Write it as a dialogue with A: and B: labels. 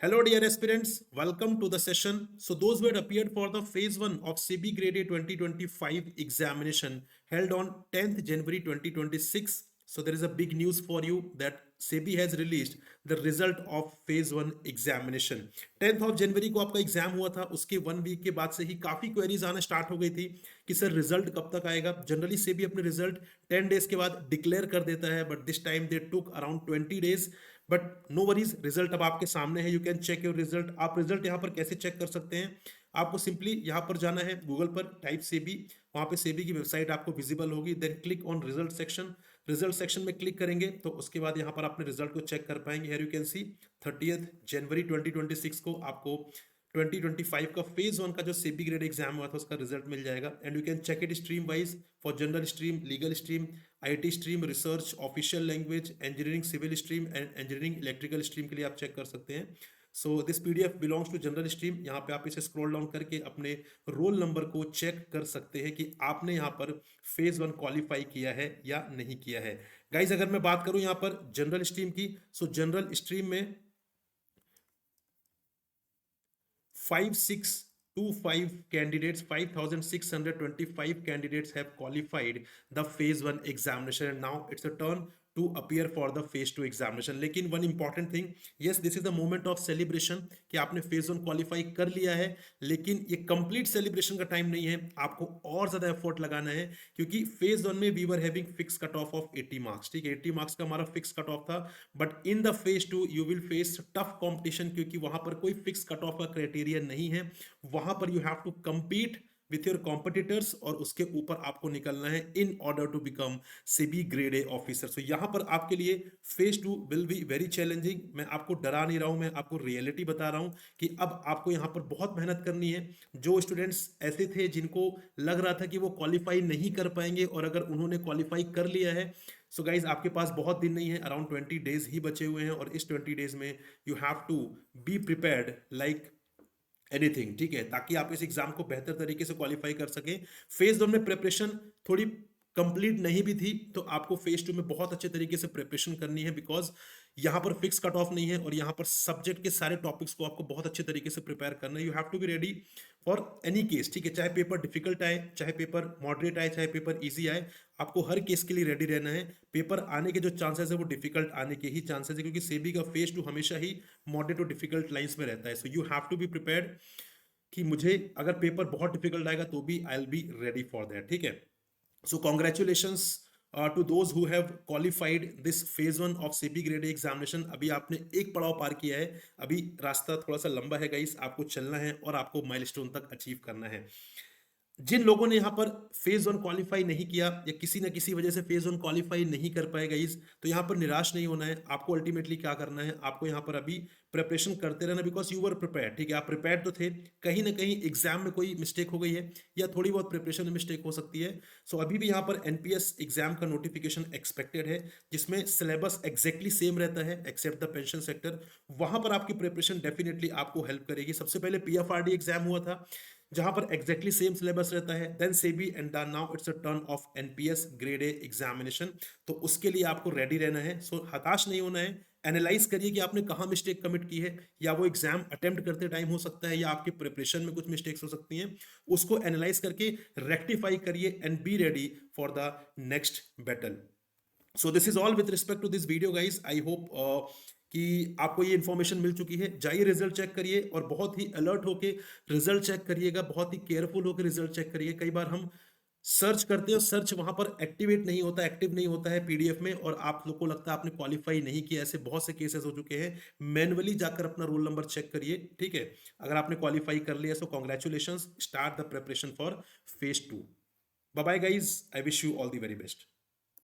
A: Hello, dear aspirants. Welcome to the session. So, those who had appeared for the phase 1 of SEBI Grade A 2025 examination held on 10th January 2026. So, there is a big news for you that SEBI has released the result of phase 1 examination. 10th of जनवरी को आपका exam हुआ था, उसके 1 week के बाद से ही काफी queries आना स्टार्ट हो गई थी कि सर रिजल्ट कब तक आएगा। जनरली सेबी अपने रिजल्ट 10 डेज के बाद डिक्लेयर कर देता है, but this time they took around 20 days. But no worries, result अब आपके सामने है। You can check your result. आप रिजल्ट यहाँ पर कैसे चेक कर सकते हैं? आपको सिंपली यहाँ पर जाना है, गूगल पर टाइप सेबी, वहाँ पे सेबी की वेबसाइट आपको विजिबल होगी। Then click on result section. Result section में क्लिक करेंगे तो उसके बाद यहाँ पर अपने रिजल्ट को चेक कर पाएंगे। हियर यू कैन सी 30 जनवरी 2026 को आपको 2025 का फेज 1 का जो सेबी ग्रेड एग्जाम हुआ था उसका रिजल्ट मिल जाएगा। And you can check it stream wise for general stream, legal stream, IT stream, research, official language, engineering civil stream and engineering electrical stream के लिए आप चेक कर सकते हैं। So this PDF belongs to general stream. यहाँ पे आप इसे स्क्रॉल डाउन करके अपने रोल नंबर को चेक कर सकते हैं कि आपने यहाँ पर फेज 1 क्वालिफाई किया है या नहीं किया है। गाइज, अगर मैं बात करूं यहाँ पर जनरल स्ट्रीम की, सो जनरल स्ट्रीम में 5625 candidates, 5625 candidates have qualified the phase 1 examination, and now it's a turn to appear for the phase 2 examination. लेकिन one important thing, yes, this is the moment of celebration कि आपने phase 1 qualify कर लिया है, लेकिन ये complete celebration का time नहीं है। आपको और ज़्यादा effort लगाना है, क्योंकि phase 1 में we were having fixed cut off of 80 marks, ठीक है, 80 marks का हमारा fixed cut off था। but in the phase 2 you will face tough competition, क्योंकि वहाँ पर कोई fixed cut off का criteria नहीं है। वहाँ पर you have to compete with your competitors, और उसके ऊपर आपको निकलना है in order to become SEBI grade A officer. So यहां पर आपके लिए phase 2 will be very challenging. मैं आपको डरा नहीं रहा हूं, मैं आपको रियलिटी बता रहा हूं कि अब आपको यहां पर बहुत मेहनत करनी है। जो स्टूडेंट्स ऐसे थे जिनको लग रहा था कि वो क्वालिफाई नहीं कर पाएंगे, और अगर उन्होंने क्वालिफाई कर लिया है, सो गाइज आपके पास बहुत दिन नहीं है, अराउंड 20 डेज ही बचे हुए हैं, और इस 20 डेज में you have to be prepared like anything, ठीक है, ताकि आप इस एग्जाम को बेहतर तरीके से क्वालिफाई कर सकें। फेज 1 में प्रिपरेशन थोड़ी कंप्लीट नहीं भी थी, तो आपको फेज 2 में बहुत अच्छे तरीके से प्रिपरेशन करनी है, बिकॉज यहाँ पर फिक्स कट ऑफ नहीं है, और यहाँ पर सब्जेक्ट के सारे टॉपिक्स को आपको बहुत अच्छे तरीके से प्रिपेयर करना है। You have to be ready for any case, ठीक है, चाहे पेपर डिफिकल्ट आए, चाहे पेपर मॉडरेट आए, चाहे पेपर इजी आए, आपको हर केस के लिए रेडी रहना है। पेपर आने के जो चांसेस है वो डिफिकल्ट आने के ही चांसेस है, क्योंकि सेबी का फेज 2 हमेशा ही मॉडरेट और डिफिकल्ट लाइंस में रहता है। So you have to be prepared कि मुझे अगर पेपर बहुत डिफिकल्ट आएगा तो भी I will be ready for that, ठीक है। So congratulations to those who have qualified this phase 1 of SEBI grade A examination. अभी आपने एक पड़ाव पार किया है, अभी रास्ता थोड़ा सा लंबा है गाइस, आपको चलना है और आपको माइलस्टोन तक अचीव करना है। जिन लोगों ने यहाँ पर फेज 1 क्वालिफाई नहीं किया, या किसी ना किसी वजह से फेज 1 क्वालिफाई नहीं कर पाए गाइस, तो यहाँ पर निराश नहीं होना है। आपको अल्टीमेटली क्या करना है, आपको यहाँ पर अभी प्रिपरेशन करते रहना, बिकॉज यू वर प्रिपेयर्ड, ठीक है, आप प्रिपेयर्ड तो थे। कहीं ना कहीं एग्जाम में कोई मिस्टेक हो गई है, या थोड़ी बहुत प्रिपरेशन में मिस्टेक हो सकती है। सो अभी भी यहाँ पर एनपीएस एग्जाम का नोटिफिकेशन एक्सपेक्टेड है, जिसमें सिलेबस एक्जैक्टली सेम रहता है एक्सेप्ट द पेंशन सेक्टर। वहां पर आपकी प्रिपरेशन डेफिनेटली आपको हेल्प करेगी। सबसे पहले पीएफआरडी एग्जाम हुआ था, जहां पर एग्जैक्टली सेम सिलेबस रहता है, then SEBI, and now it's a turn of NPS grade A examination. तो उसके लिए आपको रेडी रहना है। सो हताश नहीं होना है। एनालाइज करिए कि आपने कहाँ मिस्टेक कमिट की है, या वो एग्जाम अटेम्प्ट करते टाइम हो सकता है, या आपके प्रिपरेशन में कुछ मिस्टेक्स हो सकती हैं। उसको एनालाइज करके रेक्टिफाई करिए and be ready for the next battle. So this is all with respect to this video guys. I hope कि आपको ये इन्फॉर्मेशन मिल चुकी है। जाइए रिजल्ट चेक करिए, और बहुत ही अलर्ट होके रिजल्ट चेक करिएगा, बहुत ही केयरफुल होकर रिजल्ट चेक करिए। कई बार हम सर्च करते हैं, सर्च वहां पर एक्टिवेट नहीं होता, एक्टिव नहीं होता है पीडीएफ में, और आप लोग को लगता है आपने क्वालिफाई नहीं किया। ऐसे बहुत से केसेस हो चुके हैं। मैनुअली जाकर अपना रोल नंबर चेक करिए, ठीक है। अगर आपने क्वालिफाई कर लिया so congratulation, start the preparation for phase 2। Bye bye guys, I wish you all the very best.